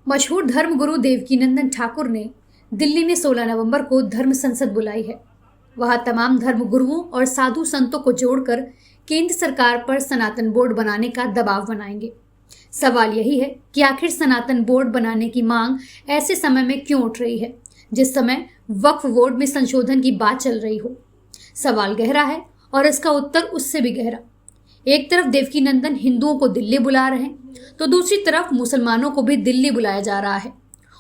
मशहूर धर्मगुरु देवकीनंदन ठाकुर ने दिल्ली में 16 नवंबर को धर्म संसद बुलाई है। वहां तमाम धर्म गुरुओं और साधु संतों को जोड़कर केंद्र सरकार पर सनातन बोर्ड बनाने का दबाव बनाएंगे। सवाल यही है कि आखिर सनातन बोर्ड बनाने की मांग ऐसे समय में क्यों उठ रही है, जिस समय वक्फ बोर्ड में संशोधन की बात चल रही हो। सवाल गहरा है और इसका उत्तर उससे भी गहरा। एक तरफ देवकीनंदन हिंदुओं को दिल्ली बुला रहे हैं, तो दूसरी तरफ मुसलमानों को भी दिल्ली बुलाया जा रहा है।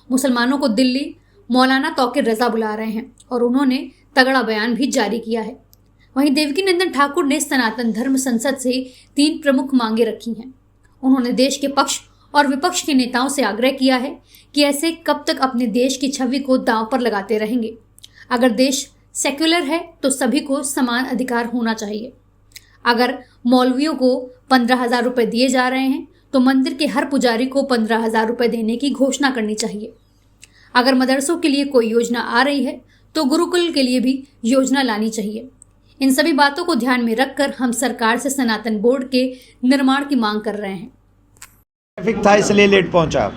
मुसलमानों को दिल्ली मौलाना तौकीर रजा बुला रहे हैं और उन्होंने तगड़ा बयान भी जारी किया है। वहीं देवकीनंदन ठाकुर ने सनातन धर्म संसद से 3 प्रमुख मांगे रखी हैं। उन्होंने देश के पक्ष और विपक्ष के नेताओं से आग्रह किया है कि ऐसे कब तक अपने देश की छवि को दांव पर लगाते रहेंगे। अगर देश सेक्युलर है तो सभी को समान अधिकार होना चाहिए। अगर मौलवियों को 15,000 रुपए दिए जा रहे हैं तो मंदिर के हर पुजारी को 15,000 रुपए देने की घोषणा करनी चाहिए। अगर मदरसों के लिए कोई योजना आ रही है तो गुरुकुल के लिए भी योजना लानी चाहिए। इन सभी बातों को ध्यान में रखकर हम सरकार से सनातन बोर्ड के निर्माण की मांग कर रहे हैं। ट्रैफिक था इसलिए लेट पहुंचा।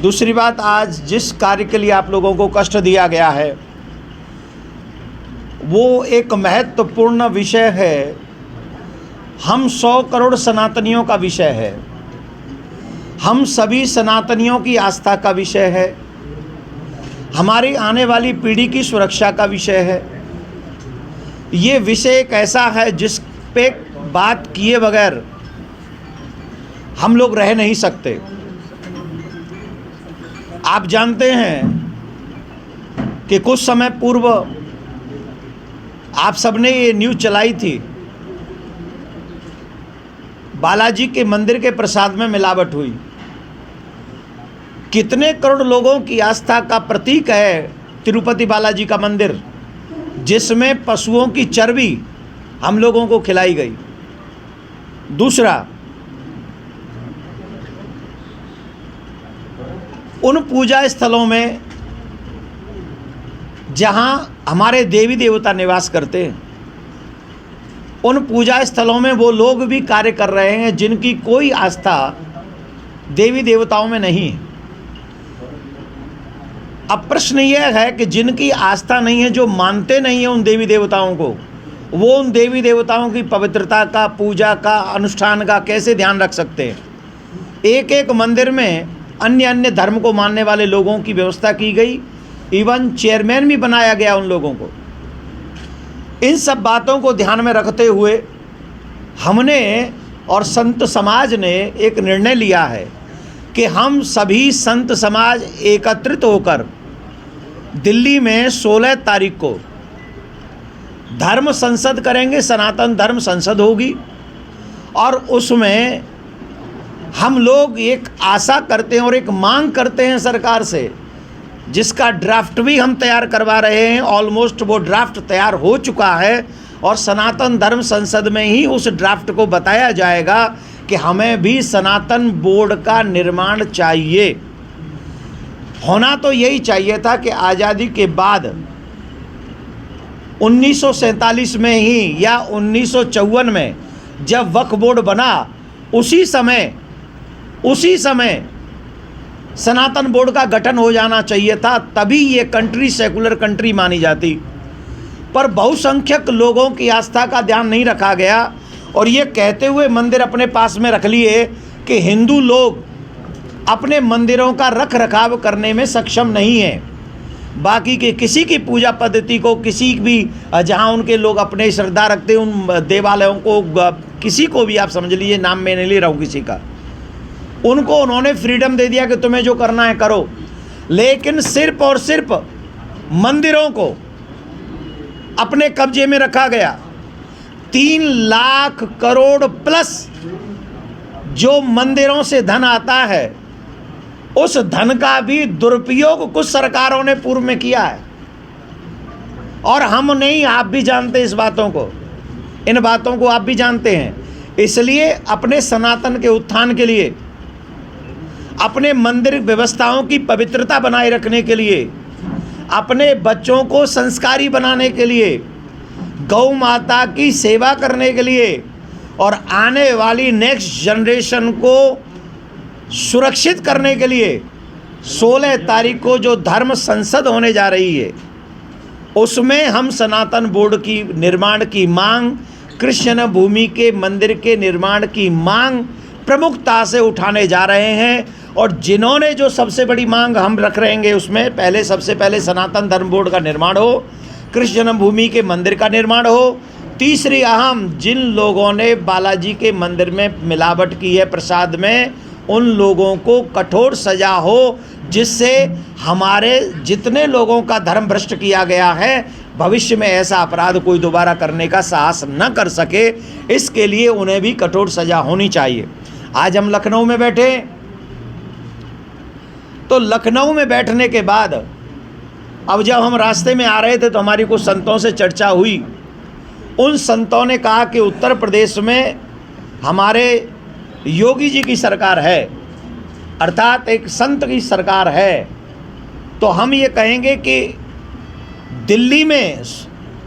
दूसरी बात, आज जिस कार्य के लिए आप लोगों को कष्ट दिया गया है वो एक महत्वपूर्ण विषय है। हम 100 करोड़ सनातनियों का विषय है। हम सभी सनातनियों की आस्था का विषय है। हमारी आने वाली पीढ़ी की सुरक्षा का विषय है। ये विषय एक ऐसा है जिस पे बात किए बगैर हम लोग रह नहीं सकते। आप जानते हैं कि कुछ समय पूर्व आप सबने ये न्यूज़ चलाई थी, बालाजी के मंदिर के प्रसाद में मिलावट हुई। कितने करोड़ लोगों की आस्था का प्रतीक है तिरुपति बालाजी का मंदिर, जिसमें पशुओं की चर्बी हम लोगों को खिलाई गई। दूसरा, उन पूजा स्थलों में जहां हमारे देवी देवता निवास करते हैं, उन पूजा स्थलों में वो लोग भी कार्य कर रहे हैं जिनकी कोई आस्था देवी देवताओं में नहीं है। अब प्रश्न यह है कि जिनकी आस्था नहीं है, जो मानते नहीं है उन देवी देवताओं को, वो उन देवी देवताओं की पवित्रता का, पूजा का, अनुष्ठान का कैसे ध्यान रख सकते हैं। एक एक मंदिर में अन्य अन्य धर्म को मानने वाले लोगों की व्यवस्था की गई, इवन चेयरमैन भी बनाया गया उन लोगों को। इन सब बातों को ध्यान में रखते हुए हमने और संत समाज ने एक निर्णय लिया है कि हम सभी संत समाज एकत्रित होकर दिल्ली में 16 तारीख को धर्म संसद करेंगे। सनातन धर्म संसद होगी और उसमें हम लोग एक आशा करते हैं और एक मांग करते हैं सरकार से, जिसका ड्राफ्ट भी हम तैयार करवा रहे हैं। ऑलमोस्ट वो ड्राफ्ट तैयार हो चुका है और सनातन धर्म संसद में ही उस ड्राफ्ट को बताया जाएगा कि हमें भी सनातन बोर्ड का निर्माण चाहिए। होना तो यही चाहिए था कि आज़ादी के बाद 1947 में ही या 1954 में जब वक्फ बोर्ड बना, उसी समय सनातन बोर्ड का गठन हो जाना चाहिए था। तभी ये कंट्री सेकुलर कंट्री मानी जाती। पर बहुसंख्यक लोगों की आस्था का ध्यान नहीं रखा गया और ये कहते हुए मंदिर अपने पास में रख लिए कि हिंदू लोग अपने मंदिरों का रख रखाव करने में सक्षम नहीं हैं। बाकी के किसी की पूजा पद्धति को, किसी भी जहाँ उनके लोग अपने श्रद्धा रखते हैं उन देवालयों को, किसी को भी आप समझ लीजिए, नाम मैं नहीं ले रहा हूँ किसी का, उनको उन्होंने फ्रीडम दे दिया कि तुम्हें जो करना है करो। लेकिन सिर्फ और सिर्फ मंदिरों को अपने कब्जे में रखा गया। 3 लाख करोड़ प्लस जो मंदिरों से धन आता है, उस धन का भी दुरुपयोग कुछ सरकारों ने पूर्व में किया है। और हम नहीं, आप भी जानते इस बातों को, इन बातों को आप भी जानते हैं। इसलिए अपने सनातन के उत्थान के लिए, अपने मंदिर व्यवस्थाओं की पवित्रता बनाए रखने के लिए, अपने बच्चों को संस्कारी बनाने के लिए, गौ माता की सेवा करने के लिए और आने वाली नेक्स्ट जनरेशन को सुरक्षित करने के लिए 16 तारीख को जो धर्म संसद होने जा रही है उसमें हम सनातन बोर्ड की निर्माण की मांग, कृष्ण भूमि के मंदिर के निर्माण की मांग प्रमुखता से उठाने जा रहे हैं। और जिन्होंने जो सबसे बड़ी मांग हम रख रहेंगे उसमें सबसे पहले सनातन धर्म बोर्ड का निर्माण हो, कृष्ण भूमि के मंदिर का निर्माण हो। तीसरी अहम, जिन लोगों ने बालाजी के मंदिर में मिलावट की है प्रसाद में, उन लोगों को कठोर सजा हो, जिससे हमारे जितने लोगों का धर्म भ्रष्ट किया गया है भविष्य में ऐसा अपराध कोई दोबारा करने का साहस न कर सके, इसके लिए उन्हें भी कठोर सजा होनी चाहिए। आज हम लखनऊ में बैठे, तो लखनऊ में बैठने के बाद अब जब हम रास्ते में आ रहे थे तो हमारी कुछ संतों से चर्चा हुई। उन संतों ने कहा कि उत्तर प्रदेश में हमारे योगी जी की सरकार है, अर्थात एक संत की सरकार है, तो हम ये कहेंगे कि दिल्ली में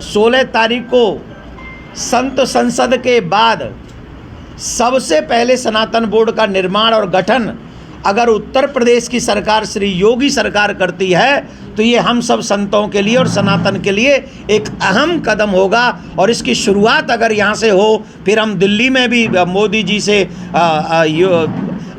16 तारीख को संत संसद के बाद सबसे पहले सनातन बोर्ड का निर्माण और गठन अगर उत्तर प्रदेश की सरकार श्री योगी सरकार करती है तो ये हम सब संतों के लिए और सनातन के लिए एक अहम कदम होगा। और इसकी शुरुआत अगर यहाँ से हो, फिर हम दिल्ली में भी मोदी जी से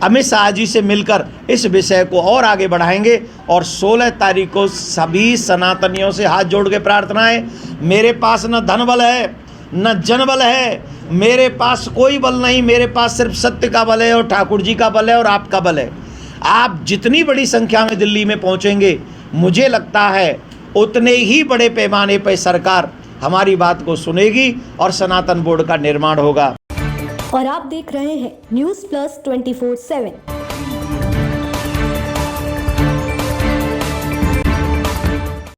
अमित शाह जी से मिलकर इस विषय को और आगे बढ़ाएंगे। और 16 तारीख को सभी सनातनियों से हाथ जोड़ के प्रार्थना है, मेरे पास न धन बल है न जन बल है, मेरे पास कोई बल नहीं, मेरे पास सिर्फ सत्य का बल है और ठाकुर जी का बल है और आपका बल है। आप जितनी बड़ी संख्या में दिल्ली में पहुंचेंगे, मुझे लगता है उतने ही बड़े पैमाने पर सरकार हमारी बात को सुनेगी और सनातन बोर्ड का निर्माण होगा। और आप देख रहे हैं न्यूज़ प्लस 24/7।